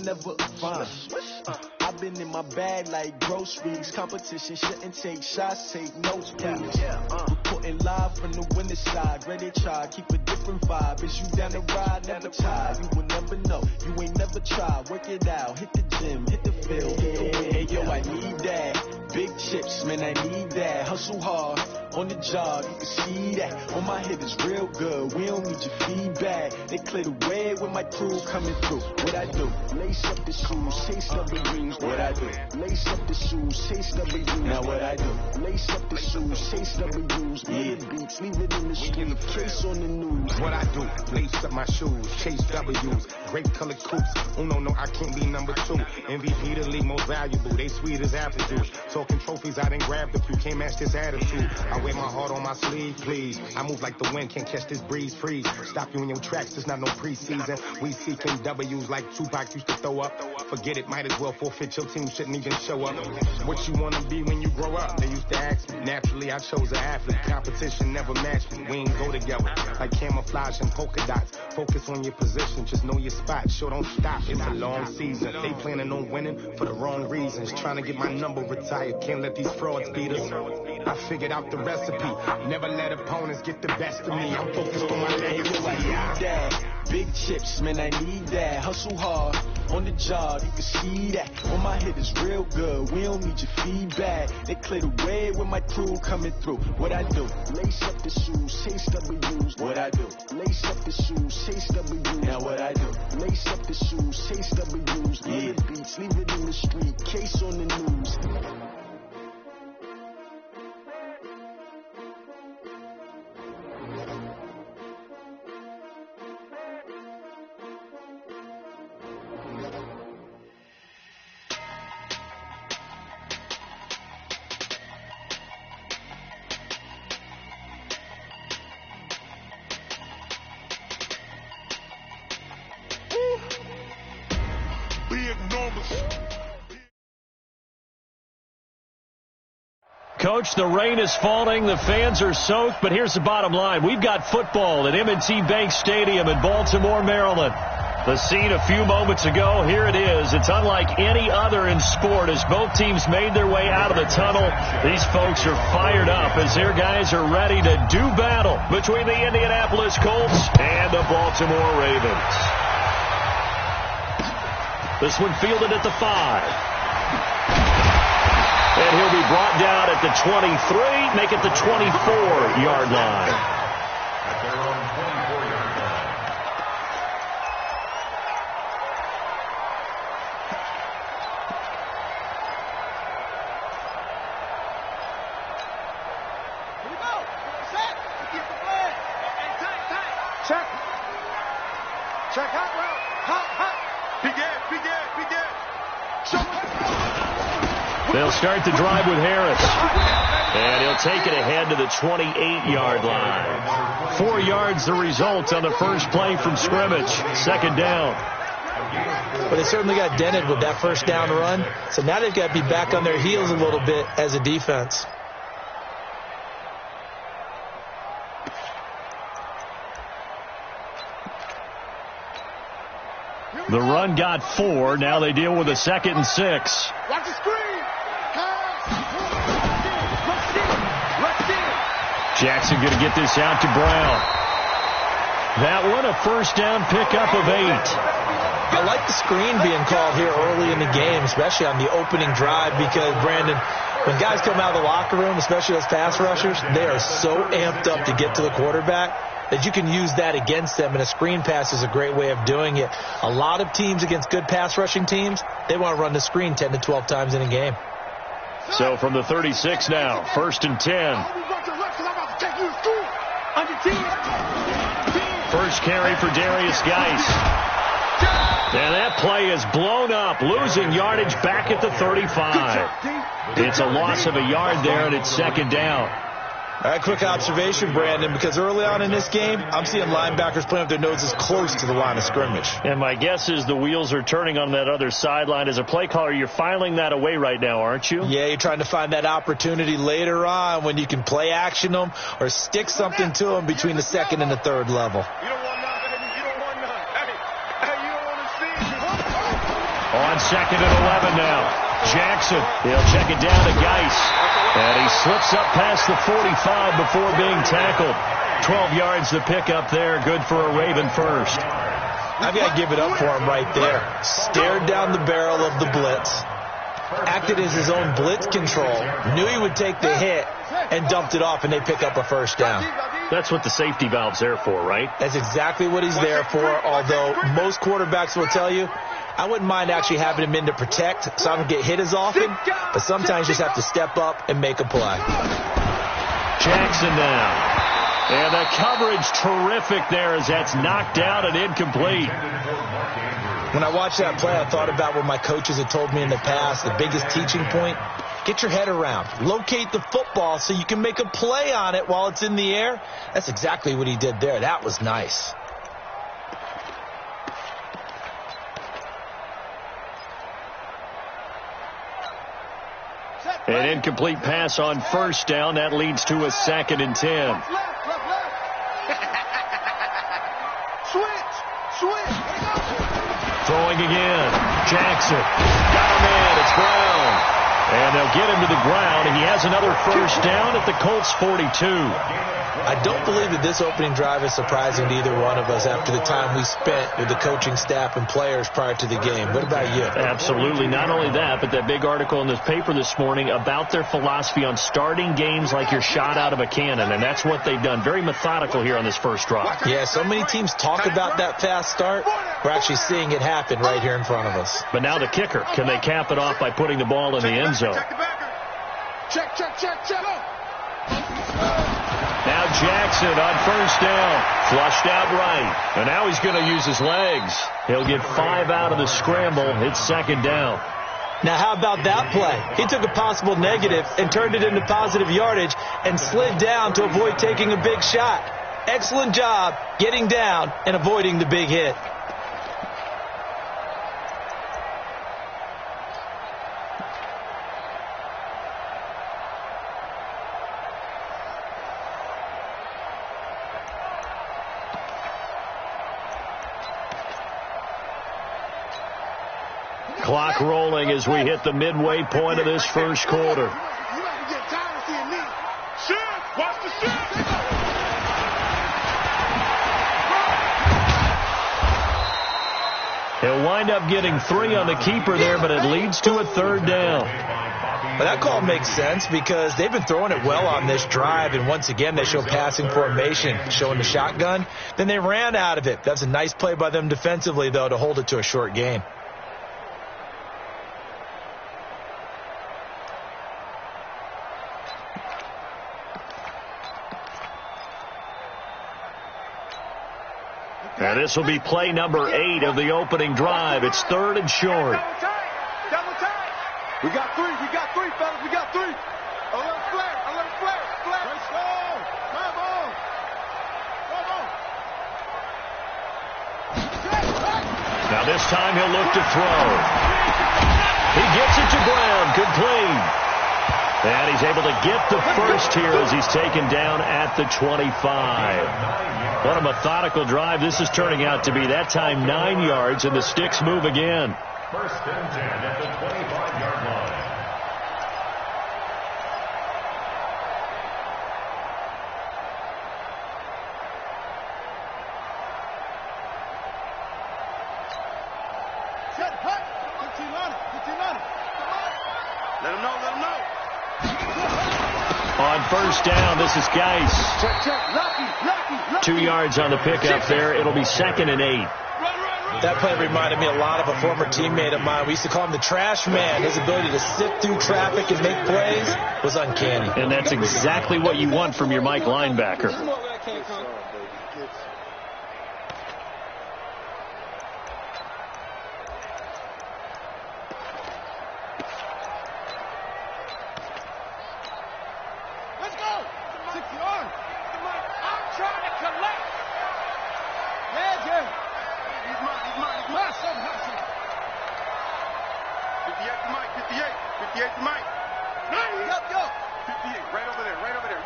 never fine. I've been in my bag like groceries. Competition shouldn't take shots, take notes, please. Reporting live from the winning side. Ready to try, keep a different vibe. Is you down the ride, never tired. You will never know, you ain't never tried. Work it out, hit the gym, hit the field. Hey, yo, I need that. Big chips, man, I need that. Hustle hard, on the job, you can see that. On my head is real good, we don't need your feedback. They clear the way with my crew coming through. What I do? Lace up the shoes, chase W's. What I do? Lace up the shoes, chase W's. Now what I do? Lace up the shoes, chase W's. Yeah, beats, leave it in the street, case on the news. What I do? Lace up my shoes, chase W's. Great colored coops. Oh no, I can't be number 2. MVP the league most valuable. They sweet as apple juice. Talking trophies, I done grabbed a few. Can't match this attitude. I wear my heart on my sleeve, please. I move like the wind, can't catch this breeze, freeze. Stop you in your tracks, there's not no preseason. We seeking W's like Tupac used to throw up. Forget it, might as well forfeit. Your team shouldn't even show up. What you wanna be when you grow up? They used to ask me. Naturally, I chose an athlete. Competition never matched me. We ain't go together like camouflage and polka dots. Focus on your position, just know your spot. Sure, don't stop. It's a long season. They planning on winning for the wrong reasons. Trying to get my number retired. Can't let these frauds beat us. I figured out the recipe. Never let opponents get the best of me. I'm focused on my legacy. Big chips, man, I need that. Hustle hard, on the job, you can see that. On my head is real good, we don't need your feedback. They clear the way with my crew coming through. What I do? Lace up the shoes, chase W's. What I do? Lace up the shoes, chase W's. Now what I do? Lace up the shoes, chase W's. Yeah, beats, leave it in the street, case on the news. Coach, the rain is falling, the fans are soaked, but here's the bottom line. We've got football at M&T Bank Stadium in Baltimore, Maryland. The scene a few moments ago, here it is. It's unlike any other in sport as both teams made their way out of the tunnel. These folks are fired up as their guys are ready to do battle between the Indianapolis Colts and the Baltimore Ravens. This one fielded at the 5. And he'll be brought down at the 23, make it the 24-yard line. At their own 24-yard line. Here we go. Set. Get the flag. And tight. Check. Check hot route. Hot. Begin. Show it. They'll start the drive with Harris. And he'll take it ahead to the 28-yard line. 4 yards the result on the first play from scrimmage. Second down. But they certainly got dented with that first down run. So now they've got to be back on their heels a little bit as a defense. The run got 4. Now they deal with a 2nd and 6. Watch the screen. Jackson going to get this out to Brown. That one a first down pickup of 8. I like the screen being called here early in the game, especially on the opening drive, because, Brandon, when guys come out of the locker room, especially those pass rushers, they are so amped up to get to the quarterback that you can use that against them, and a screen pass is a great way of doing it. A lot of teams against good pass rushing teams, they want to run the screen 10 to 12 times in a game. So from the 36 now, 1st and 10. First carry for Darius Geis. And that play is blown up, losing yardage back at the 35. It's a loss of a yard there, and it's 2nd down. All right, quick observation, Brandon, because early on in this game, I'm seeing linebackers playing with their noses close to the line of scrimmage. And my guess is the wheels are turning on that other sideline. As a play caller, you're filing that away right now, aren't you? Yeah, you're trying to find that opportunity later on when you can play action them or stick something to them between the 2nd and the 3rd level. You don't want none, baby. You don't want none. Hey, you don't want to see. On 2nd and 11 now. Jackson, he'll check it down to Geis. And he slips up past the 45 before being tackled. 12 yards to pick up there. Good for a Raven first. I've got to give it up for him right there. Stared down the barrel of the blitz. Acted as his own blitz control. Knew he would take the hit and dumped it off, and they pick up a first down. That's what the safety valve's there for, right? That's exactly what he's there for, although most quarterbacks will tell you, I wouldn't mind actually having him in to protect so I don't get hit as often, but sometimes you just have to step up and make a play. Jackson now. And the coverage terrific there as that's knocked out and incomplete. When I watched that play, I thought about what my coaches had told me in the past. The biggest teaching point, get your head around. Locate the football so you can make a play on it while it's in the air. That's exactly what he did there. That was nice. An incomplete pass on first down. That leads to a 2nd and 10. Throwing again. Jackson. Got him in. It's Brown. And they'll get him to the ground. He has another first down at the Colts 42. I don't believe that this opening drive is surprising to either one of us after the time we spent with the coaching staff and players prior to the game. What about you? Absolutely. Not only that, but that big article in this paper this morning about their philosophy on starting games like you're shot out of a cannon, and that's what they've done. Very methodical here on this first drive. Yeah, so many teams talk about that fast start. We're actually seeing it happen right here in front of us. But now the kicker. Can they cap it off by putting the ball in the end zone? Check. Now Jackson on first down. Flushed out right. And now he's going to use his legs. He'll get 5 out of the scramble. It's 2nd down. Now, how about that play? He took a possible negative and turned it into positive yardage and slid down to avoid taking a big shot. Excellent job getting down and avoiding the big hit. Clock rolling as we hit the midway point of this first quarter. He'll wind up getting 3 on the keeper there, but it leads to a 3rd down. Well, that call makes sense because they've been throwing it well on this drive, and once again they show passing formation, showing the shotgun. Then they ran out of it. That's a nice play by them defensively, though, to hold it to a short gain. And this will be play number 8 of the opening drive. It's 3rd and short. Double time. We got 3, fellas. We got 3. A little flare. Let's go. Come on. Now this time he'll look to throw. He gets it to Brown. Complete. And he's able to get the first here as he's taken down at the 25. What a methodical drive this is turning out to be. That time 9 yards, and the sticks move again. 1st and 10 at the 25-yard line. Set, hut. 15 on it. Let him know. On first down, this is Geis. Check. Lucky. 2 yards on the pickup there. It'll be 2nd and 8. That play reminded me a lot of a former teammate of mine. We used to call him the trash man. His ability to sift through traffic and make plays was uncanny. And that's exactly what you want from your Mike linebacker. Let's go. 60 on. I'm trying to collect. Yeah. He's mine. 58 to Mike. 58 to Mike. Yo. 58, right over there.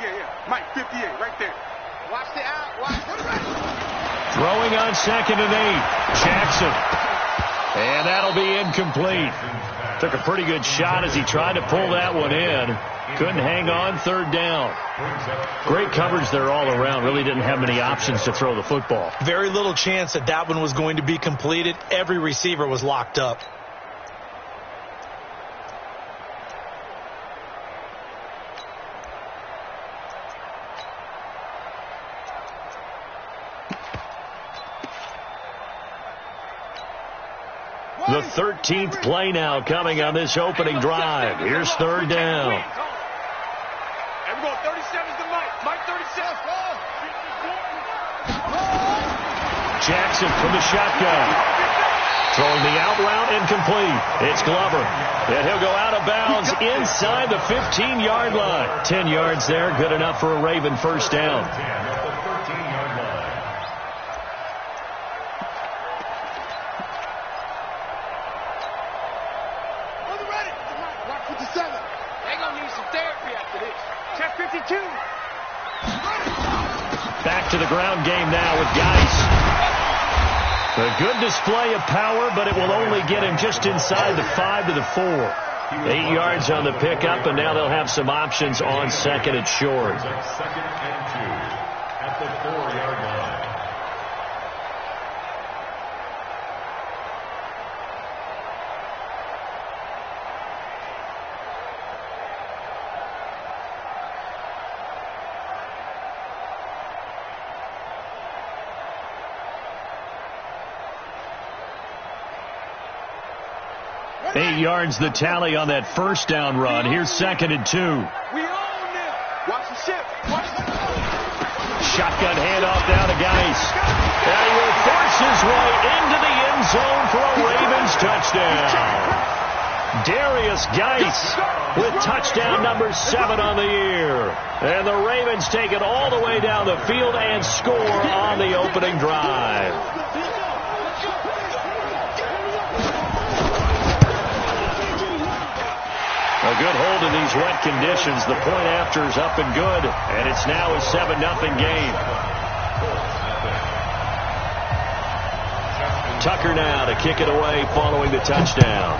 Yeah. Mike, 58, right there. Watch the out. Watch. Throwing on 2nd and 8. Jackson. And that'll be incomplete. Took a pretty good shot as he tried to pull that one in. Couldn't hang on, third down. Great coverage there all around. Really didn't have many options to throw the football. Very little chance that that one was going to be completed. Every receiver was locked up. The 13th play now coming on this opening drive. Here's third down. Everyone, 37's the Mike. Mike 37. Jackson from the shotgun. Throwing the out route incomplete. It's Glover. And he'll go out of bounds inside the 15-yard line. 10 yards there, good enough for a Raven first down. Back to the ground game now with Geis. A good display of power, but it will only get him just inside the 5 to the 4. 8 yards on the pickup, and now they'll have some options on second and short. Second and 2 at the 4-yard line. Yards the tally on that first down run. Here's second and 2. We own them. Watch the ship. Shotgun handoff down to Geis. And he will force his way into the end zone for a Ravens touchdown. Darius Geis with touchdown number 7 on the year. And the Ravens take it all the way down the field and score on the opening drive. A good hold in these wet conditions. The point after is up and good, and it's now a 7-0 game. Tucker now to kick it away following the touchdown.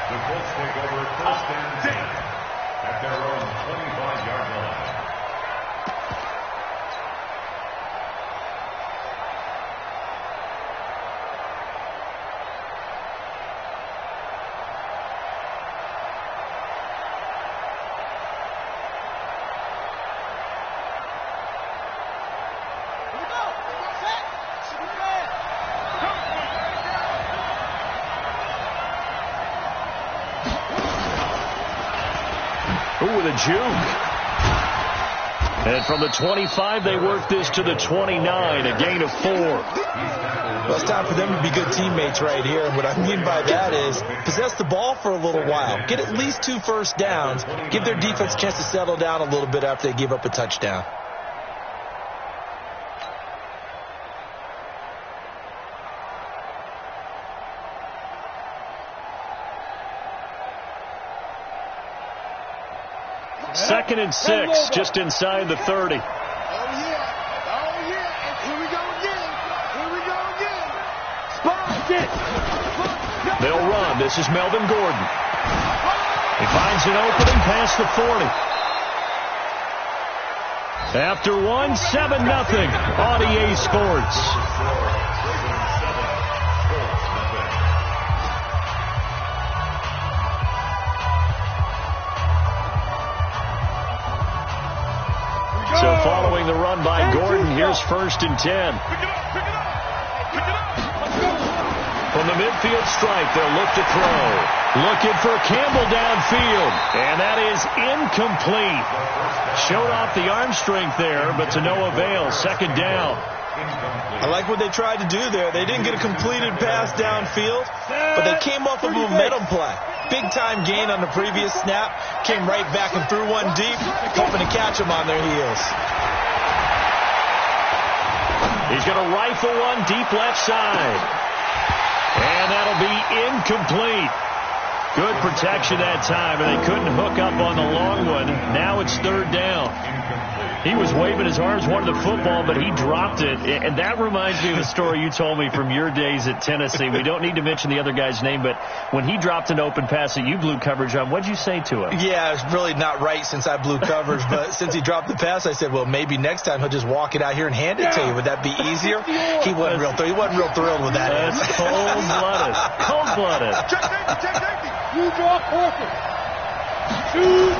The Colts take over first and 10 at their own 25-yard line. With a juke. And from the 25, they work this to the 29, a gain of 4. Well, it's time for them to be good teammates right here. And what I mean by that is possess the ball for a little while. Get at least 2 first downs. Give their defense a chance to settle down a little bit after they give up a touchdown. Second and 6, just inside the 30. Oh, yeah. Here we go again. Spot it. They'll run. This is Melvin Gordon. He finds an opening past the 40. After 1, 7-0 on EA Sports. So following the run by Gordon, here's first and 10. From the midfield stripe, they'll look to throw. Looking for Campbell downfield. And that is incomplete. Showed off the arm strength there, but to no avail. Second down. I like what they tried to do there. They didn't get a completed pass downfield, but they came off a momentum play. Big-time gain on the previous snap. Came right back and threw one deep, hoping to catch them on their heels. He's going to rifle one deep left side. And that'll be incomplete. Good protection that time, and they couldn't hook up on the long one. Now it's third down. He was waving his arms, wanted the football, but he dropped it. And that reminds me of a story you told me from your days at Tennessee. We don't need to mention the other guy's name, but when he dropped an open pass that you blew coverage on, what'd you say to him? Yeah, it's really not right since I blew coverage, but since he dropped the pass, I said, well, maybe next time he'll just walk it out here and hand it to you. Would that be easier? He wasn't real thrilled with that. That's cold-blooded. Cold-blooded. Check safety. You draw quarter. Shoot.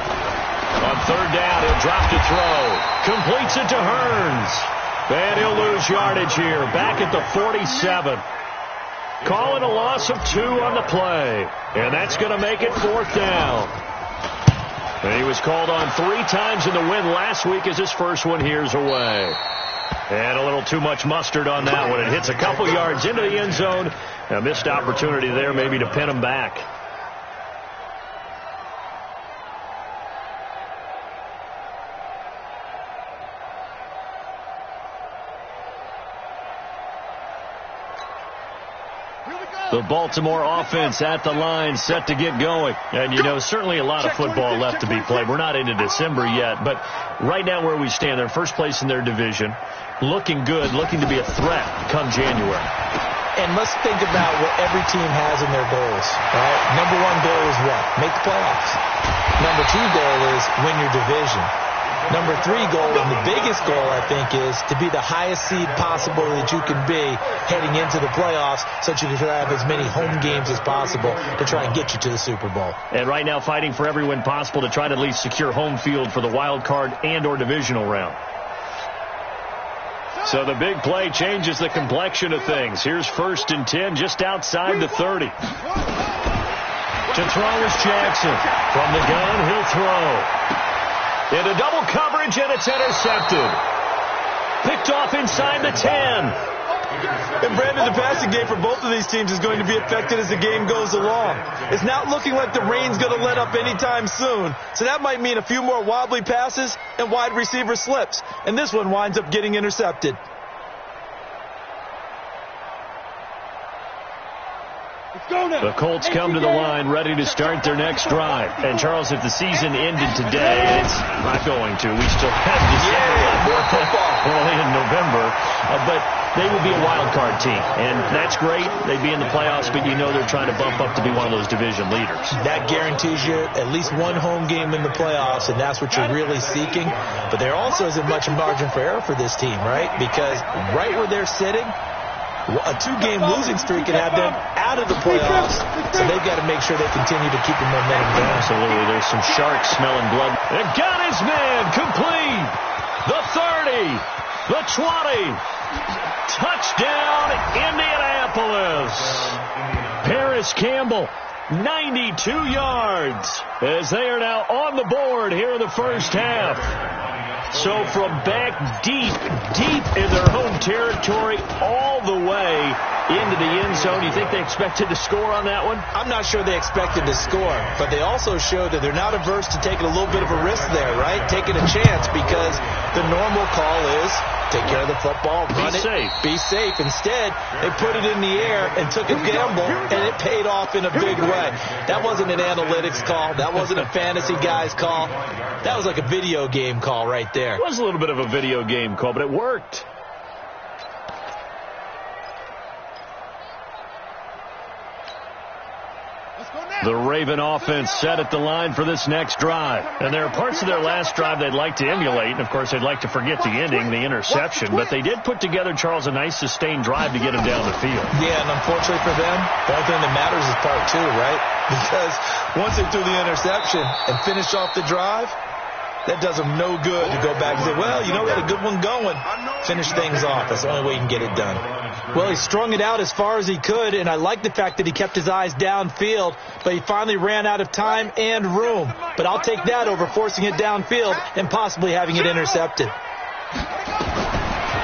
On third down, he'll drop to throw. Completes it to Hearns. And he'll lose yardage here. Back at the 47. Calling a loss of 2 on the play. And that's going to make it fourth down. And he was called on 3 times in the win last week as his first one here's away. And a little too much mustard on that one. It hits a couple yards into the end zone. A missed opportunity there maybe to pin him back. The Baltimore offense at the line, set to get going. And, you know, certainly a lot of football left to be played. We're not into December yet, but right now where we stand, they're first place in their division, looking good, looking to be a threat come January. And let's think about what every team has in their goals, right? Number 1 goal is what? Make the playoffs. Number 2 goal is win your division. Number 3 goal, and the biggest goal, I think, is to be the highest seed possible that you can be heading into the playoffs so that you can have as many home games as possible to try and get you to the Super Bowl. And right now fighting for every win possible to try to at least secure home field for the wild card and or divisional round. So the big play changes the complexion of things. Here's 1st and 10 just outside the 30. To throw is Jackson. From the gun, he'll throw. Into double coverage, and it's intercepted. Picked off inside the 10. And Brandon, the passing game for both of these teams is going to be affected as the game goes along. It's not looking like the rain's going to let up anytime soon. So that might mean a few more wobbly passes and wide receiver slips. And this one winds up getting intercepted. The Colts come to the line ready to start their next drive. And, Charles, if the season ended today, it's not going to. We still have December early in November. But they would be a wild card team. And that's great. They'd be in the playoffs, but you know they're trying to bump up to be one of those division leaders. That guarantees you at least one home game in the playoffs, and that's what you're really seeking. But there also isn't much margin for error for this team, right? Because right where they're sitting, a 2-game losing streak can have them out of the playoffs, so they've got to make sure they continue to keep the momentum going. Absolutely. There's some sharks smelling blood. And got his man complete. The 30, the 20. Touchdown, Indianapolis. Paris Campbell, 92 yards, as they are now on the board here in the first half. So from back deep in their home territory all the way into the end zone, you think they expected to score on that one? I'm not sure they expected to score, but they also showed that they're not averse to taking a little bit of a risk there, right? Taking a chance, because the normal call is take care of the football, run it, be safe. Instead, they put it in the air and took a gamble, and it paid off in a big way. That wasn't an analytics call. That wasn't a fantasy guy's call. That was like a video game call right there. It was a little bit of a video game call, but it worked. The Raven offense set at the line for this next drive. And there are parts of their last drive they'd like to emulate. And, of course, they'd like to forget the ending, the interception. But they did put together, Charles, a nice sustained drive to get him down the field. Yeah, and unfortunately for them, the only thing that matters is part 2, right? Because once they threw the interception and finished off the drive, that does them no good to go back and say, well, you know, we had a good one going. Finish things off. That's the only way you can get it done. Well, he strung it out as far as he could, and I like the fact that he kept his eyes downfield, but he finally ran out of time and room. But I'll take that over forcing it downfield and possibly having it intercepted.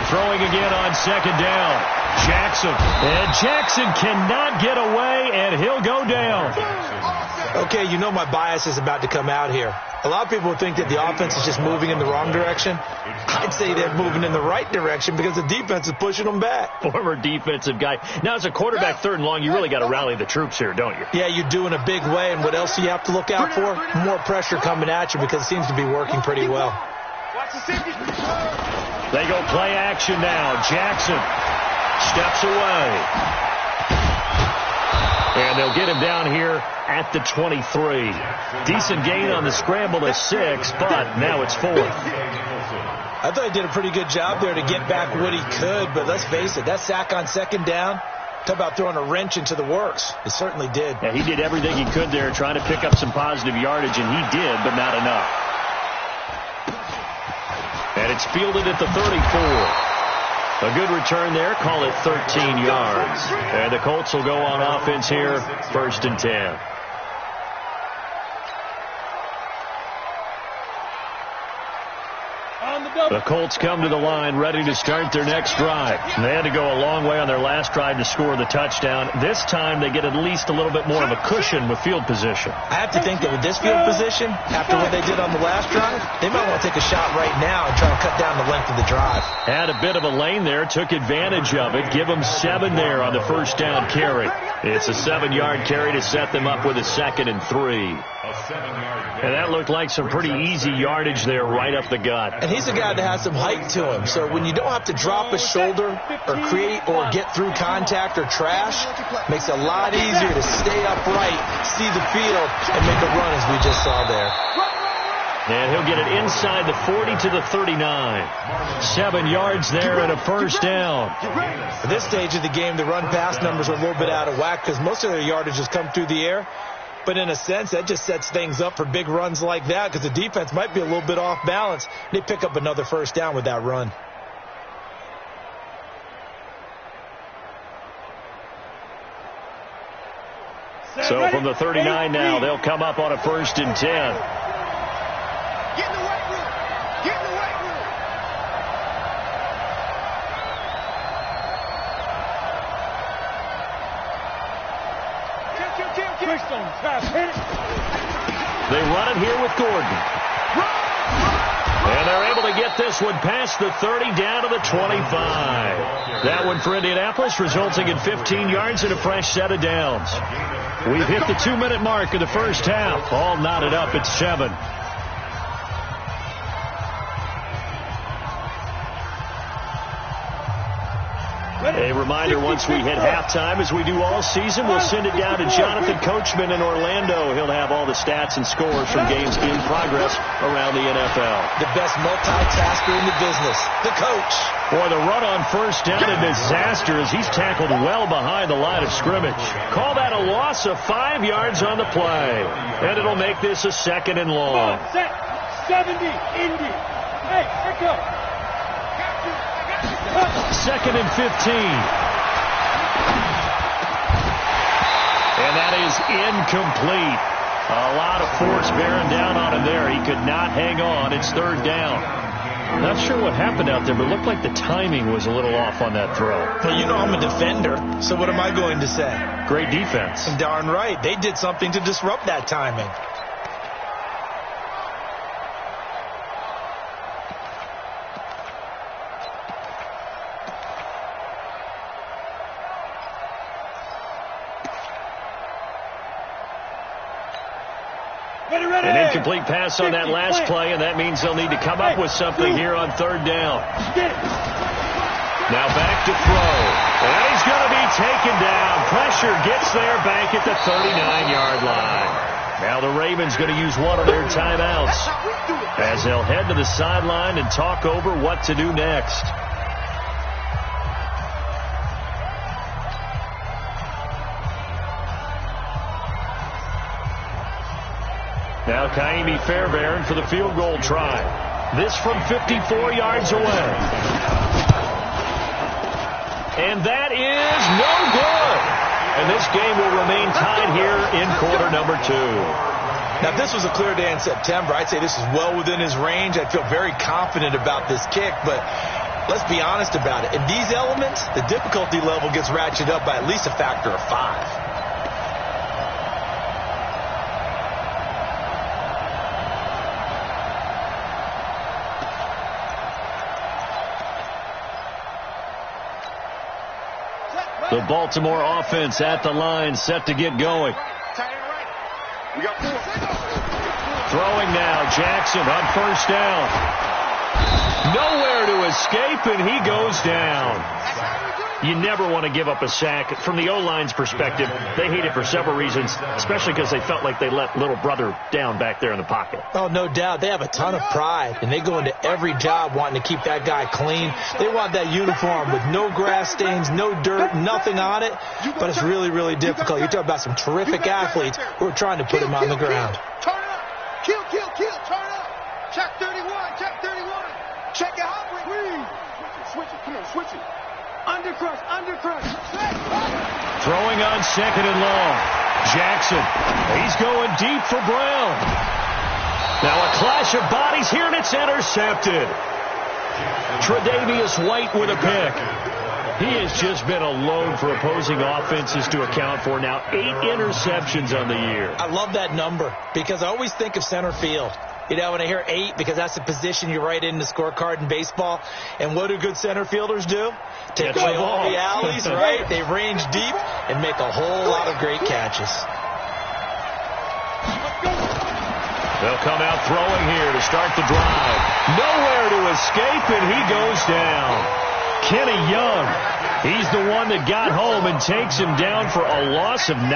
Throwing again on second down. Jackson. And Jackson cannot get away, and he'll go down. Okay, you know my bias is about to come out here. A lot of people think that the offense is just moving in the wrong direction. I'd say they're moving in the right direction because the defense is pushing them back. Former defensive guy. Now, as a quarterback, 3rd and long, you really got to rally the troops here, don't you? Yeah, you do in a big way. And what else do you have to look out for? More pressure coming at you because it seems to be working pretty well. They go play action now. Jackson steps away. And they'll get him down here at the 23. Decent gain on the scramble to 6, but now it's 4th. I thought he did a pretty good job there to get back what he could, but let's face it, that sack on 2nd down, talk about throwing a wrench into the works. It certainly did. Yeah, he did everything he could there trying to pick up some positive yardage, and he did, but not enough. And it's fielded at the 34. A good return there. Call it 13 yards. And the Colts will go on offense here, 1st and 10. The Colts come to the line ready to start their next drive. They had to go a long way on their last drive to score the touchdown. This time they get at least a little bit more of a cushion with field position. I have to think that with this field position, after what they did on the last drive, they might want to take a shot right now and try to cut down the length of the drive. Had a bit of a lane there, took advantage of it. Give them 7 there on the 1st down carry. It's a 7-yard carry to set them up with a 2nd and 3. And that looked like some pretty easy yardage there right up the gut. And he's a guy that has some height to him. So when you don't have to drop a shoulder or create or get through contact or trash, makes it a lot easier to stay upright, see the field, and make a run as we just saw there. And he'll get it inside the 40 to the 39. 7 yards there and a 1st down. At this stage of the game, the run-pass numbers are a little bit out of whack because most of their yardage has come through the air. But in a sense, that just sets things up for big runs like that because the defense might be a little bit off balance. They pick up another 1st down with that run. So from the 39 now, they'll come up on a 1st and 10. Get in the weight room. Get in the weight room. They run it here with Gordon. And they're able to get this one past the 30 down to the 25. That one for Indianapolis resulting in 15 yards and a fresh set of downs. We've hit the 2-minute mark of the 1st half. All knotted up at 7. A reminder, once we hit halftime, as we do all season, we'll send it down to Jonathan Coachman in Orlando. He'll have all the stats and scores from games in progress around the NFL. The best multitasker in the business, the coach. Boy, the run on 1st down, a disaster as he's tackled well behind the line of scrimmage. Call that a loss of 5 yards on the play. And it'll make this a 2nd and long. 70, Indy. Hey, here go. 2nd and 15. And that is incomplete. A lot of force bearing down on him there. He could not hang on. It's 3rd down. Not sure what happened out there, but it looked like the timing was a little off on that throw. Well, you know I'm a defender, so what am I going to say? Great defense. And darn right. They did something to disrupt that timing. An incomplete pass on that last play, and that means they'll need to come up with something here on 3rd down. Now back to throw. And he's going to be taken down. Pressure gets there back at the 39-yard line. Now the Ravens going to use one of their timeouts as they'll head to the sideline and talk over what to do next. Now Kaimi Fairbairn for the field goal try. This from 54 yards away. And that is no good. And this game will remain tied here in quarter number 2. Now, if this was a clear day in September, I'd say this is well within his range. I'd feel very confident about this kick, but let's be honest about it. In these elements, the difficulty level gets ratcheted up by at least a factor of 5. The Baltimore offense at the line, set to get going. We got 4. Throwing now, Jackson on first down. Nowhere to escape, and he goes down. You never want to give up a sack. From the O-line's perspective, they hate it for several reasons, especially because they felt like they let little brother down back there in the pocket. Oh, no doubt. They have a ton of pride, and they go into every job wanting to keep that guy clean. They want that uniform with no grass stains, no dirt, nothing on it, but it's really, really difficult. You're talking about some terrific athletes who are trying to put him on the ground. Turn it up. Kill, turn up. Check 31, check 31. Check it out. Switch it, come on, switch it. Undercrush. Throwing on second and long. Jackson, he's going deep for Brown. Now a clash of bodies here, and it's intercepted. Tre'Davious White with a pick. He has just been a load for opposing offenses to account for. Now 8 interceptions on the year. I love that number because I always think of center field. You know, when I hear 8, because that's the position you write in the scorecard in baseball. And what do good center filders do? Take away all the alleys, right? They range deep and make a whole lot of great catches. They'll come out throwing here to start the drive. Nowhere to escape, and he goes down. Kenny Young, he's the one that got home and takes him down for a loss of 9.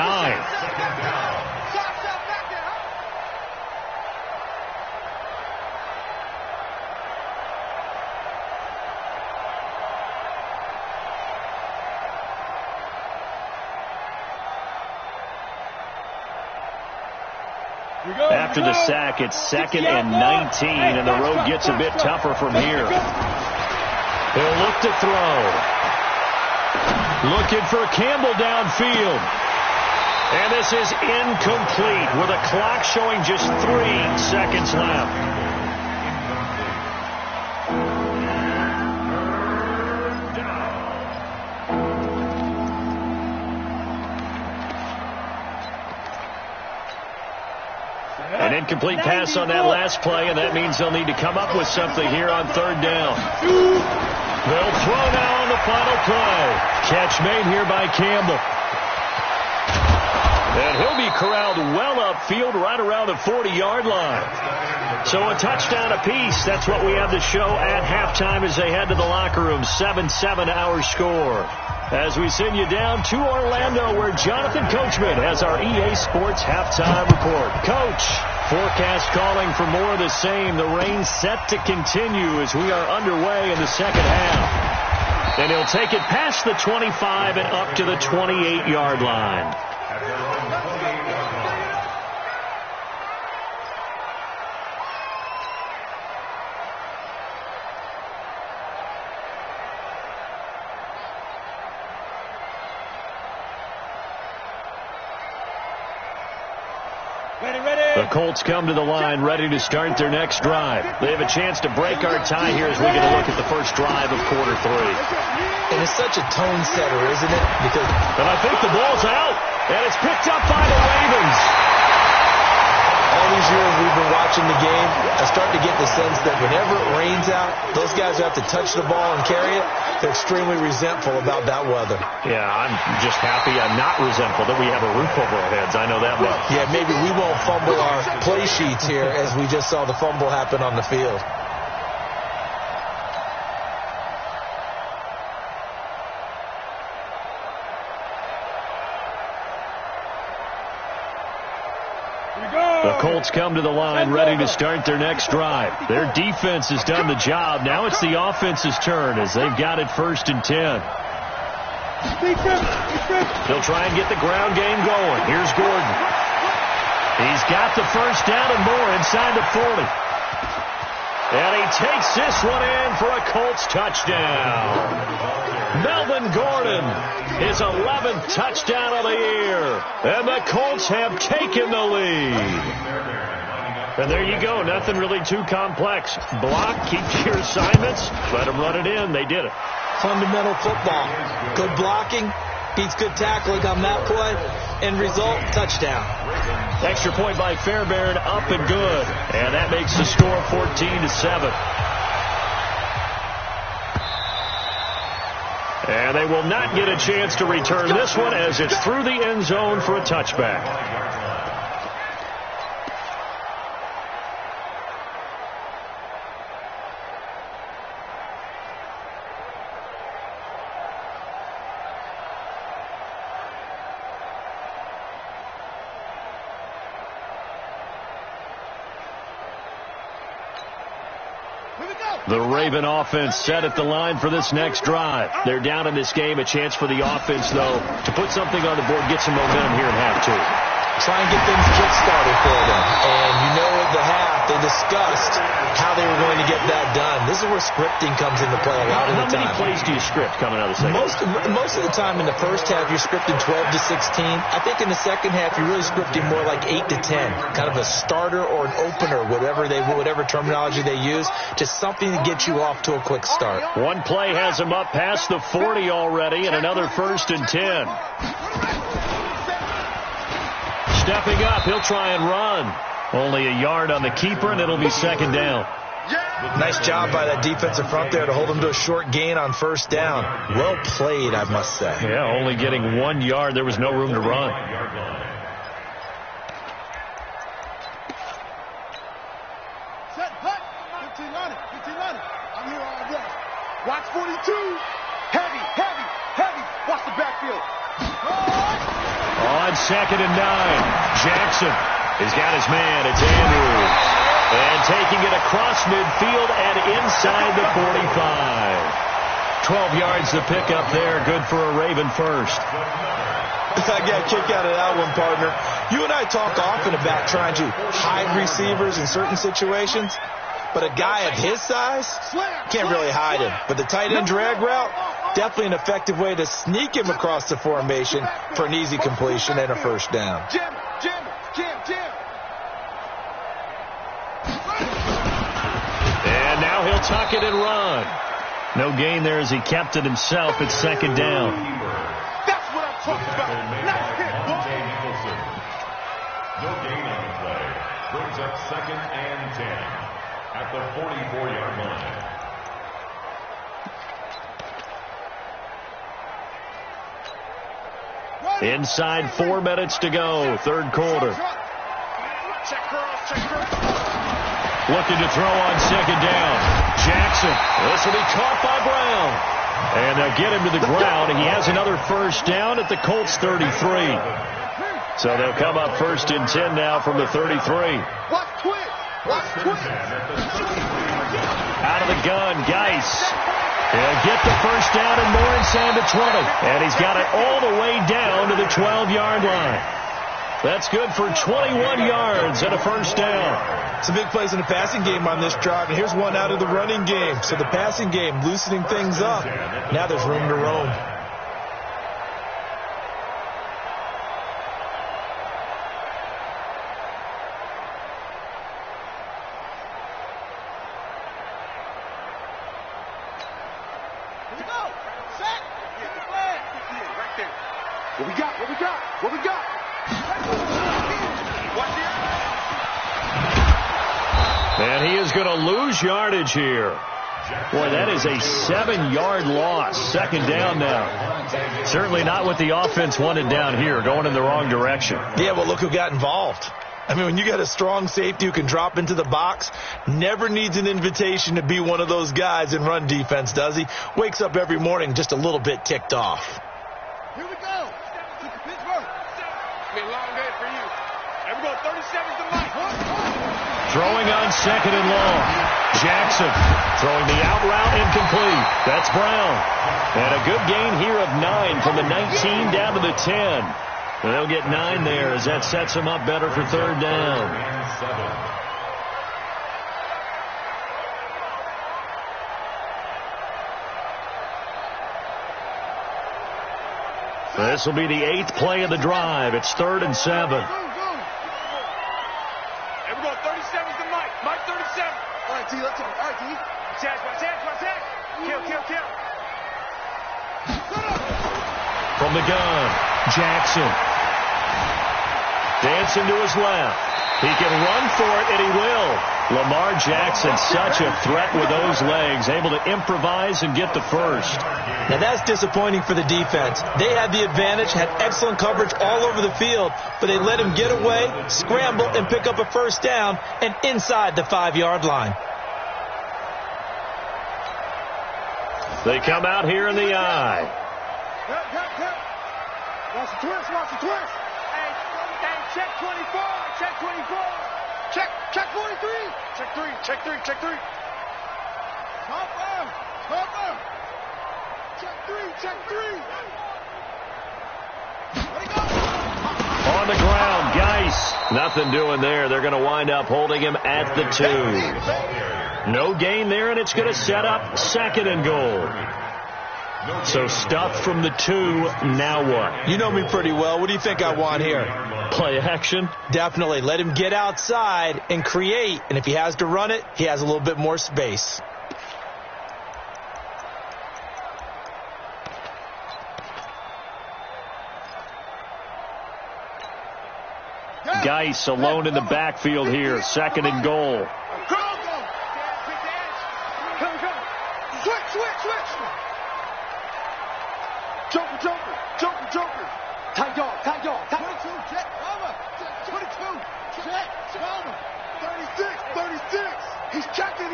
After the sack, it's 2nd and 19, and the road gets a bit tougher from here. He'll look to throw. Looking for Campbell downfield. And this is incomplete with a clock showing just 3 seconds left. An incomplete pass on that last play, and that means they'll need to come up with something here on 3rd down. They'll throw now on the final play. Catch made here by Campbell. And he'll be corralled well upfield right around the 40-yard line. So a touchdown apiece. That's what we have to show at halftime as they head to the locker room. 7-7 our score. As we send you down to Orlando, where Jonathan Coachman has our EA Sports halftime report. Coach, forecast calling for more of the same. The rain set to continue as we are underway in the second half. And he'll take it past the 25 and up to the 28-yard line. The Colts come to the line ready to start their next drive. They have a chance to break our tie here as we get a look at the first drive of quarter 3. And it's such a tone setter, isn't it? And I think the ball's out, and it's picked up by the Ravens. All these years we've been watching the game, I start to get the sense that whenever it rains out, those guys who have to touch the ball and carry it, they're extremely resentful about that weather. Yeah, I'm just happy I'm not resentful that we have a roof over our heads. I know that much. Yeah, maybe we won't fumble our play sheets here as we just saw the fumble happen on the field. The Colts come to the line ready to start their next drive. Their defense has done the job. Now it's the offense's turn as they've got it 1st and 10. They'll try and get the ground game going. Here's Gordon. He's got the first down and more inside the 40. And he takes this one in for a Colts touchdown. Melvin Gordon, his 11th touchdown of the year. And the Colts have taken the lead. And there you go. Nothing really too complex. Block, keep your assignments, let them run it in. They did it. Fundamental football. Good blocking beats good tackling on that play. End result, touchdown. Extra point by Fairbairn, up and good. And that makes the score 14-7. And they will not get a chance to return this one as it's through the end zone for a touchback. The Raven offense set at the line for this next drive. They're down in this game. A chance for the offense, though, to put something on the board, get some momentum here in half two. Try and get things kick-started for them. And you know at the half, they discussed how they were going to get that done. This is where scripting comes into play a lot of the time. How many plays do you script coming out of the second? Most of the time in the first half, you're scripting 12 to 16. I think in the second half, you're really scripting more like 8 to 10. Kind of a starter or an opener, whatever terminology they use, just something to get you off to a quick start. One play has him up past the 40 already, and another 1st and 10. Stepping up, he'll try and run. Only a yard on the keeper, and it'll be 2nd down. Nice job by that defensive front there to hold him to a short gain on 1st down. Well played, I must say. Yeah, only getting 1 yard. There was no room to run. Set, hut. 15 on it. I'm here all day. Watch 42. Heavy. Watch the backfield. On 2nd and 9, Jackson has got his man. It's Andrews. And taking it across midfield and inside the 45. 12 yards to pick up there. Good for a Raven first. I got a kick out of that one, partner. You and I talk often about trying to hide receivers in certain situations. But a guy of his size, can't really hide him. But the tight end drag route, definitely an effective way to sneak him across the formation for an easy completion and a 1st down. Jim. And now he'll tuck it and run. No gain there as he kept it himself. It's 2nd down. That's what I'm talking about. Nice hit, boy. No gain on the play. Brings up 2nd and 10. At the 44-yard line. Inside 4 minutes to go. 3rd quarter. Looking to throw on 2nd down. Jackson. This will be caught by Brown. And they'll get him to the ground. And he has another 1st down at the Colts 33. So they'll come up 1st and 10 now from the 33. Out of the gun, Geis. He'll get the 1st down and more inside the 20. And he's got it all the way down to the 12-yard line. That's good for 21 yards and a 1st down. Some big plays in the passing game on this drive. And here's one out of the running game. So the passing game loosening things up. Now there's room to roam. What we got? And he is going to lose yardage here. Boy, that is a 7-yard loss. 2nd down now. Certainly not what the offense wanted down here, going in the wrong direction. Yeah, well, look who got involved. I mean, when you got a strong safety who can drop into the box, never needs an invitation to be one of those guys in run defense, does he? Wakes up every morning just a little bit ticked off. Here we go. Pittsburgh. It's been a long day for you. And we're going 37 to Mike. Throwing on 2nd and long. Jackson throwing the out route incomplete. That's Brown. And a good gain here of 9 from the 19 down to the 10. And they'll get 9 there as that sets them up better for 3rd down. This will be the 8th play of the drive. It's 3rd and 7. And we're going 37 to Mike. Mike 37. All right, T, let's go. All right, T. Watch that. Kill. From the gun, Jackson. Dancing to his left. He can run for it, and he will. Lamar Jackson, such a threat with those legs, able to improvise and get the first. Now that's disappointing for the defense. They had the advantage, had excellent coverage all over the field, but they let him get away, scramble, and pick up a first down, and inside the 5-yard line. They come out here in the eye. Watch the twist, watch the twist. Hey, check 24, check 24. Check 43. Check 3. Stop him. Check 3. Let it go. On the ground, Geis. Nothing doing there. They're going to wind up holding him at the 2. No gain there, and it's going to set up 2nd and goal. So stuff from the 2, now what? You know me pretty well. What do you think I want here? Play action? Definitely. Let him get outside and create. And if he has to run it, he has a little bit more space. Geis alone in the backfield here. 2nd and goal. Switch. Joker. Tight dog. 22, check, over. 22, check, over. 36. He's checking.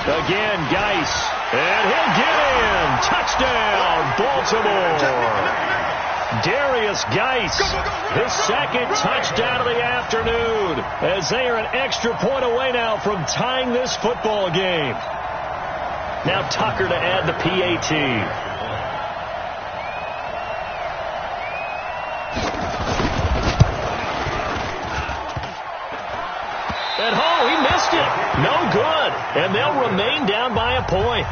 Again, Geis. And he'll get in. Touchdown, Baltimore. Darius Geis, his 2nd touchdown of the afternoon, as they are an extra point away now from tying this football game. Now Tucker to add the PAT. And he missed it. No good. And they'll remain down by a point.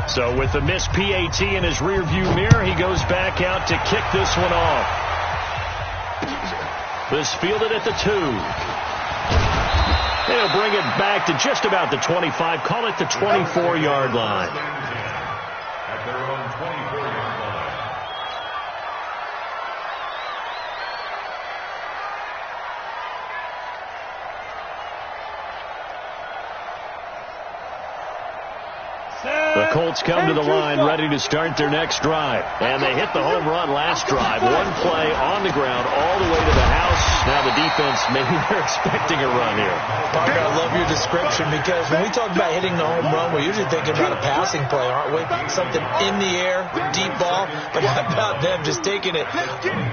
So with the missed PAT in his rearview mirror, he goes back out to kick this one off. This fielded at the 2. They'll bring it back to just about the 25. Call it the 24-yard line. At their own 24-yard line. The Colts come to the line ready to start their next drive. And they hit the home run last drive. One play on the ground all the way to the house. Now the defense, maybe they're expecting a run here. Parker, I love your description because when we talk about hitting the home run, we're usually thinking about a passing play, aren't we? Something in the air, deep ball. But how about them just taking it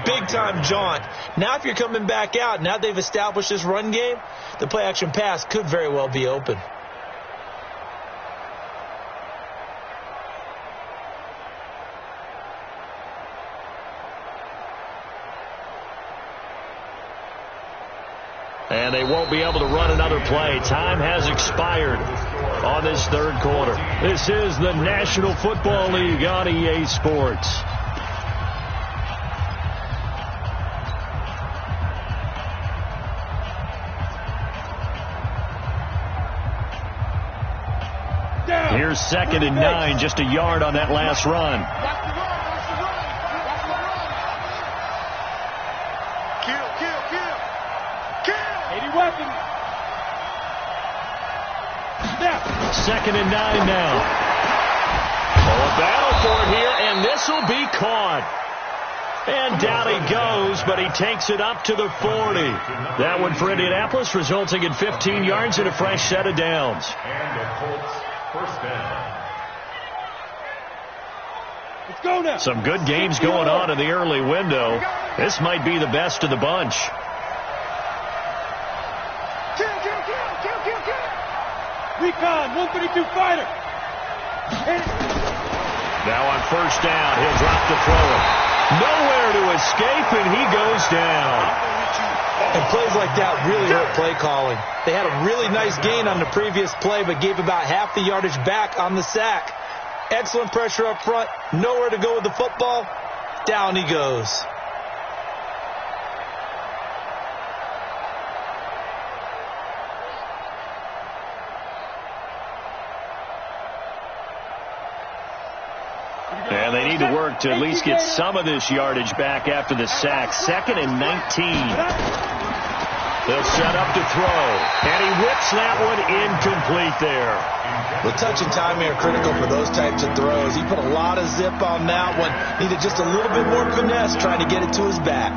big-time jaunt? Now if you're coming back out, now they've established this run game, the play-action pass could very well be open. And they won't be able to run another play. Time has expired on this 3rd quarter. This is the National Football League on EA Sports. Here's 2nd and 9, just a yard on that last run. Weapon. 2nd and 9 now. Oh, a battle for it here, and this will be caught. And down he goes, but he takes it up to the 40. That one for Indianapolis, resulting in 15 yards and a fresh set of downs. And the Colts first down. Let's go now. Some good games going on in the early window. This might be the best of the bunch. Recon, 132 fighter. Now on first down, he'll drop the throw. Nowhere to escape, and he goes down. And plays like that really hurt play calling. They had a really nice gain on the previous play, but gave about half the yardage back on the sack. Excellent pressure up front. Nowhere to go with the football. Down he goes. And they need to work to at least get some of this yardage back after the sack. 2nd and 19. They'll set up to throw. And he whips that one incomplete there. The touch and timing are critical for those types of throws. He put a lot of zip on that one. Needed just a little bit more finesse trying to get it to his back.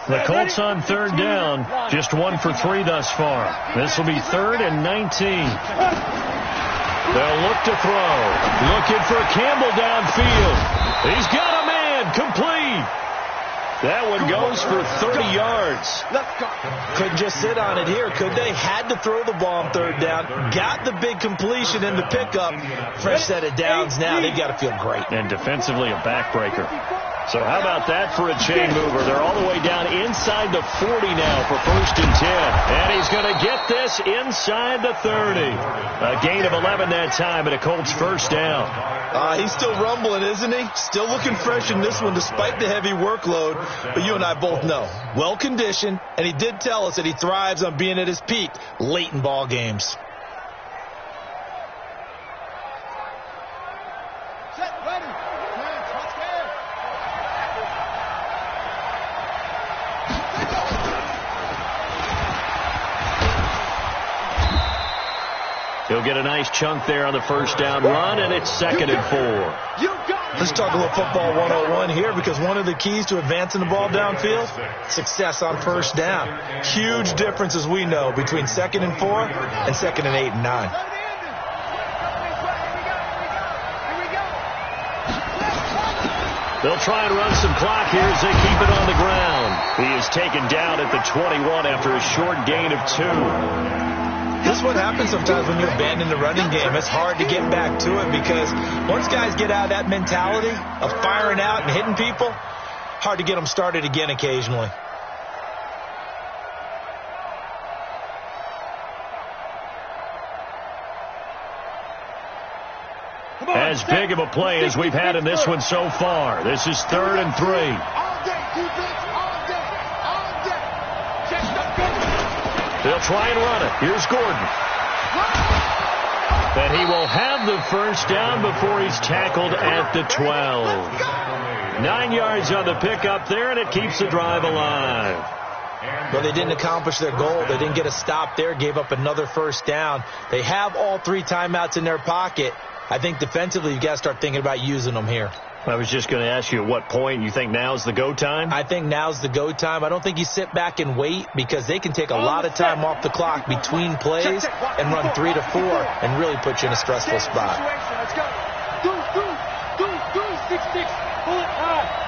The Colts on 3rd down. Just 1 for 3 thus far. This will be 3rd and 19. They'll look to throw. Looking for Campbell downfield. He's got a man. Complete. That one goes for 30 yards. Couldn't just sit on it here, could they? Had to throw the ball on 3rd down. Got the big completion in the pickup. Fresh set of downs now. They've got to feel great. And defensively a backbreaker. So how about that for a chain mover? They're all the way down inside the 40 now for 1st and 10. And he's going to get this inside the 30. A gain of 11 that time and a Colts 1st down. He's still rumbling, isn't he? Still looking fresh in this one despite the heavy workload. But you and I both know, well-conditioned, and he did tell us that he thrives on being at his peak late in ball games. He'll get a nice chunk there on the 1st down run, and it's 2nd and 4. Let's talk a little football 101 here, because one of the keys to advancing the ball downfield, success on 1st down. Huge difference, as we know, between 2nd and 4 and 2nd and 8 and 9. They'll try and run some clock here as they keep it on the ground. He is taken down at the 21 after a short gain of 2. This is what happens sometimes when you abandon the running game. It's hard to get back to it because once guys get out of that mentality of firing out and hitting people, hard to get them started again occasionally. As big of a play as we've had in this one so far. This is 3rd and 3. They'll try and run it. Here's Gordon. And he will have the 1st down before he's tackled at the 12. 9 yards on the pickup there, and it keeps the drive alive. But they didn't accomplish their goal. They didn't get a stop there, gave up another 1st down. They have all 3 timeouts in their pocket. I think defensively you've got to start thinking about using them here. I was just going to ask you at what point you think now's the go time? I think now's the go time. I don't think you sit back and wait because they can take a lot of time off the clock between plays and run 3 to 4 and really put you in a stressful spot. Let's go. Do, 6, 6. Pull it high.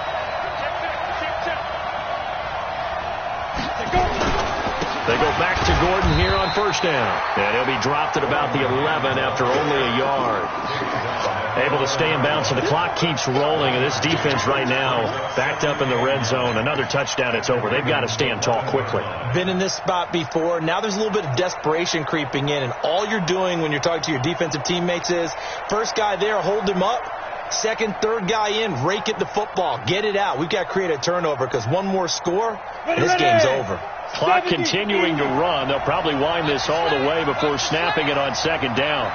They go back to Gordon here on 1st down. And he'll be dropped at about the 11 after only a yard. Able to stay in bounds, so the clock keeps rolling. And this defense right now backed up in the red zone. Another touchdown, it's over. They've got to stand tall quickly. Been in this spot before. Now there's a little bit of desperation creeping in. And all you're doing when you're talking to your defensive teammates is, first guy there, hold him up. Second, third guy in, rake at the football. Get it out. We've got to create a turnover because one more score, and this game's over. Clock continuing to run. They'll probably wind this all the way before snapping it on 2nd down.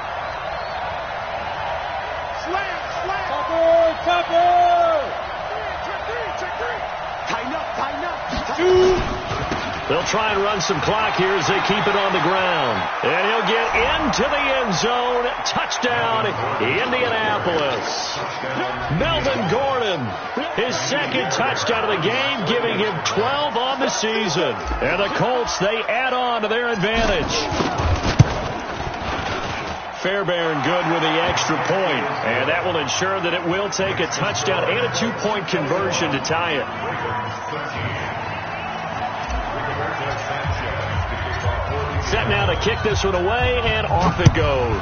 They'll try and run some clock here as they keep it on the ground. And he'll get into the end zone. Touchdown, Indianapolis. Melvin Gordon, his 2nd touchdown of the game, giving him 12 on the season. And the Colts, they add on to their advantage. Fairbairn good with the extra point. And that will ensure that it will take a touchdown and a 2-point conversion to tie it. Set now to kick this one away, and off it goes.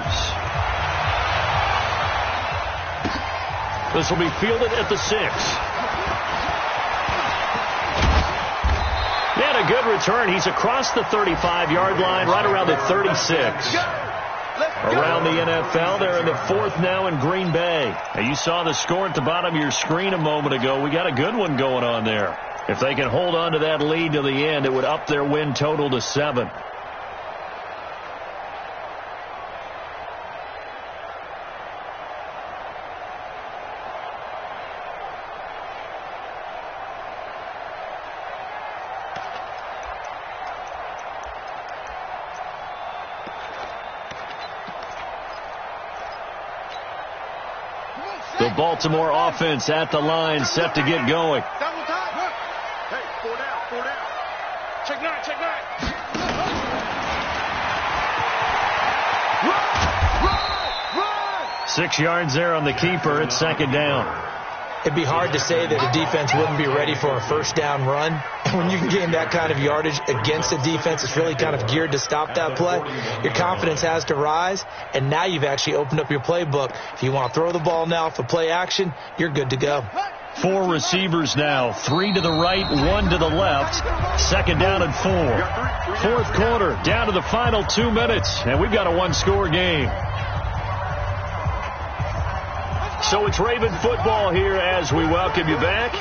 This will be fielded at the 6. And a good return. He's across the 35-yard line, right around the 36. Around the NFL, they're in the fourth now in Green Bay. Now, you saw the score at the bottom of your screen a moment ago. We got a good one going on there. If they can hold on to that lead to the end, it would up their win total to 7. The Baltimore offense at the line, set to get going. Double time. Hey, 4 down, 4 down. Check 9, check 9. Run! 6 yards there on the keeper. It's second down. It'd be hard to say that a defense wouldn't be ready for a first down run. And when you can gain that kind of yardage against a defense that's really kind of geared to stop that play, your confidence has to rise, and now you've actually opened up your playbook. If you want to throw the ball now for play action, you're good to go. 4 receivers now, 3 to the right, 1 to the left. Second down and 4. Fourth quarter, down to the final 2 minutes, and we've got a one-score game. So it's Raven football here as we welcome you back.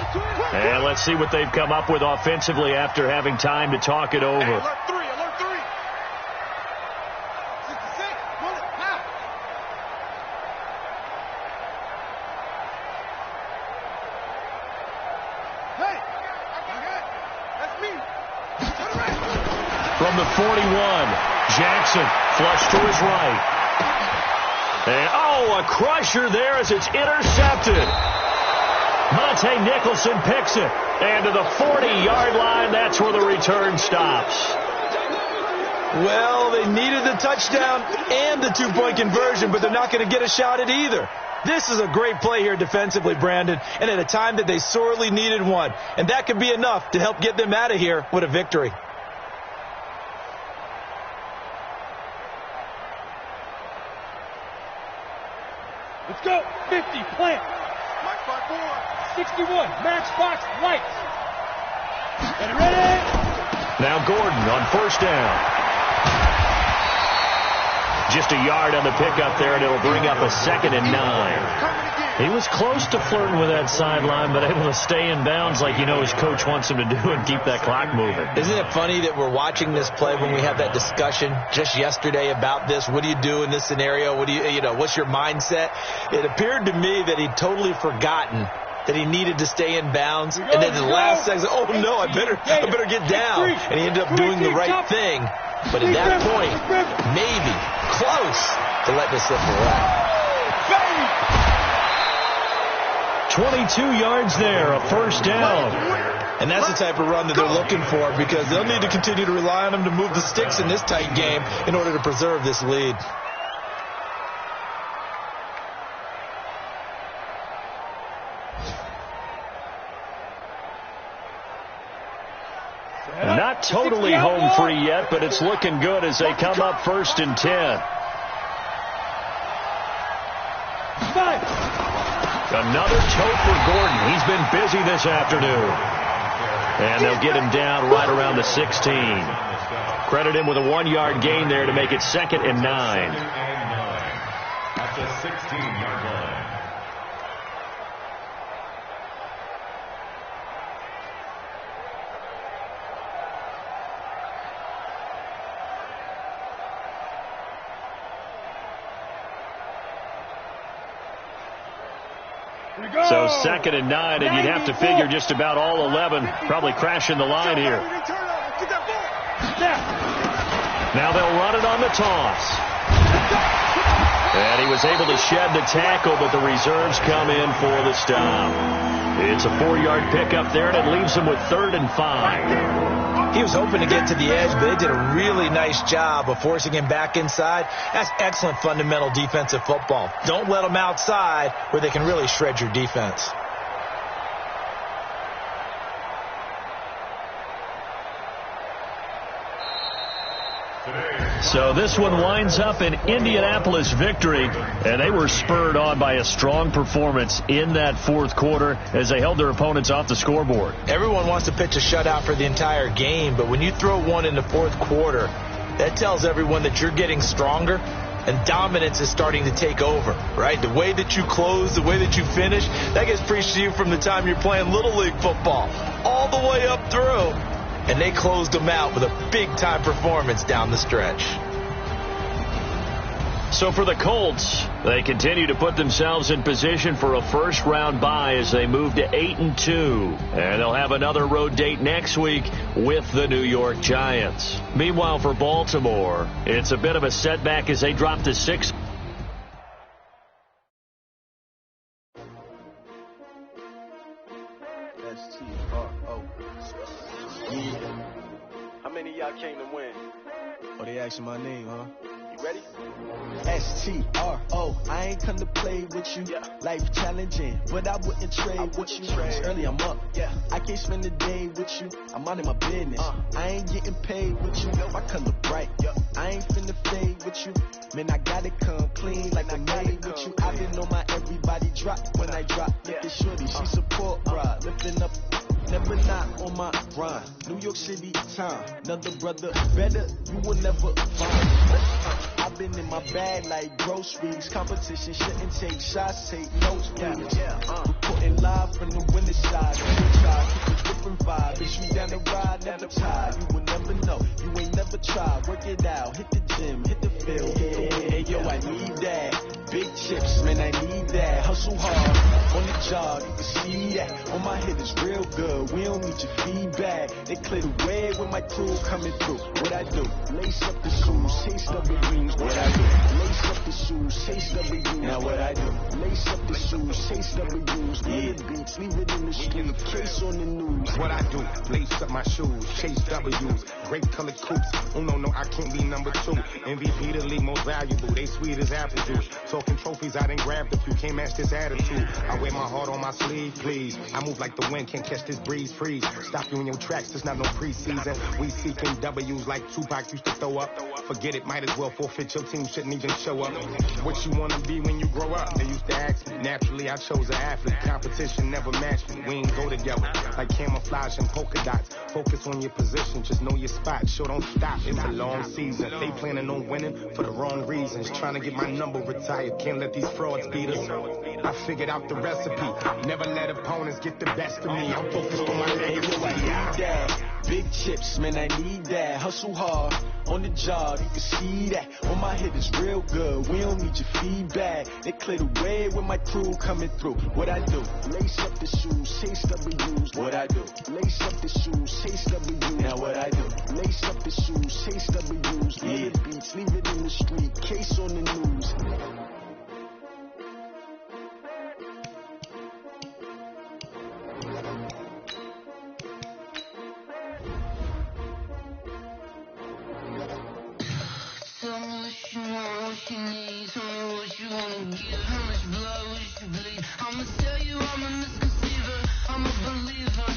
And let's see what they've come up with offensively after having time to talk it over. Hey, alert 3, alert 3. 66, pull it, now. Hey, okay, that's me. From the 41, Jackson flush to his right. And, a crusher there as it's intercepted. Monte Nicholson picks it. And to the 40-yard line, that's where the return stops. Well, they needed the touchdown and the 2-point conversion, but they're not going to get a shot at either. This is a great play here defensively, Brandon, and at a time that they sorely needed one. And that could be enough to help get them out of here with a victory. Let's go. 50, plant. Mike 5-4. 61, match box, lights. Get ready. Now Gordon on first down. Just a yard on the pickup there, and it'll bring up a 2nd and 9. He was close to flirting with that sideline, but able to stay in bounds like his coach wants him to do and keep that clock moving. Isn't it funny that we're watching this play when we had that discussion just yesterday about this? What do you do in this scenario? What do what's your mindset? It appeared to me that he'd totally forgotten that he needed to stay in bounds, and then the last second, oh no, I better get down, and he ended up doing the right thing. But at that point, maybe close to letting it slip away. 22 yards there, a first down. And that's the type of run that they're looking for, because they'll need to continue to rely on him to move the sticks in this tight game in order to preserve this lead. Not totally home free yet, but it's looking good as they come up 1st and 10. Another tote for Gordon. He's been busy this afternoon. And they'll get him down right around the 16. Credit him with a 1-yard gain there to make it 2nd and 9. At the 16-yard line. So 2nd and 9, and you'd have to figure just about all 11 probably crashing the line here. Now they'll run it on the toss. And he was able to shed the tackle, but the reserves come in for the stop. It's a 4-yard pickup there, and it leaves them with 3rd and 5. He was hoping to get to the edge, but they did a really nice job of forcing him back inside. That's excellent fundamental defensive football. Don't let them outside where they can really shred your defense. So this one winds up an Indianapolis victory, and they were spurred on by a strong performance in that fourth quarter as they held their opponents off the scoreboard. Everyone wants to pitch a shutout for the entire game, but when you throw one in the fourth quarter, that tells everyone that you're getting stronger and dominance is starting to take over, right? The way that you close, the way that you finish, that gets preached to you from the time you're playing Little League football all the way up through. And they closed them out with a big-time performance down the stretch. So for the Colts, they continue to put themselves in position for a first-round bye as they move to 8-2. And they'll have another road date next week with the New York Giants. Meanwhile, for Baltimore, it's a bit of a setback as they drop to 6. S-T-R-O. Yeah. How many of y'all came to win? Oh, they asking my name, huh? You ready? S-T-R-O. I ain't come to play with you. Yeah. Life challenging, but I wouldn't trade with you. It's early, I'm up. Yeah. I can't spend the day with you. I'm minding my business. I ain't getting paid with you. My color bright. Yeah. I ain't finna fade with you. Man, I gotta come clean like I made with you. I've been on my everybody drop when I drop. Look at shorty, she support ride. Lifting up. Never not on my grind. New York City time. Another brother better, you will never find. I've been in my bag like groceries. Competition shouldn't take shots, take notes, please. Reporting live from the winning side. Keep a different vibe. Is you down the ride, never tired. You will never know. You ain't never tried. Work it out. Hit the gym, hit the field. Hey, yo, I need that. Big chips, man, I need that. Hustle hard on the job, you can see that. On my head is real good. We don't need your feedback. They clear the way when my crew coming through. What I do? Lace up the shoes, chase W's. What I do? Lace up the shoes, chase W's. Now what I do? Lace up the shoes, chase W's. Yeah, beats, leave it in the street. Case on the news. What I do? Lace up my shoes, chase W's. Great colored coops. Oh no, I can't be number 2. MVP the league most valuable. They sweet as apple juice. Talking trophies, I didn't grab the few. Can't match this attitude. I wear my heart on my sleeve, please. I move like the wind, can't catch this breeze, freeze. Stop you in your tracks, there's not no preseason. We seeking W's like Tupac used to throw up. Forget it, might as well forfeit. Your team shouldn't even show up. What you wanna be when you grow up? They used to ask me. Naturally, I chose an athlete. Competition never matched me. We ain't go together like camouflage and polka dots. Focus on your position, just know your spot. Sure, don't stop, it's a long season. They planning on winning for the wrong reasons. Trying to get my number retired, can't let these frauds beat us. I figured out the recipe. Never let opponents get the best of me. I'm focused on my legacy. Big chips, man, I need that. Hustle hard on the job, you can see that. On my head is real good. We don't need your feedback. They clear the way when my crew coming through. What I do? Lace up the shoes, chase W's. What I do? Lace up the shoes, chase W's. Now what I do? Lace up the shoes, chase W's. Yeah, beats, leave it in the street. Case on the news. Tell me what you want, what you need. Tell me what you wanna give. How much blood would you bleed? I'ma tell you I'm a misconceiver. I'm a believer.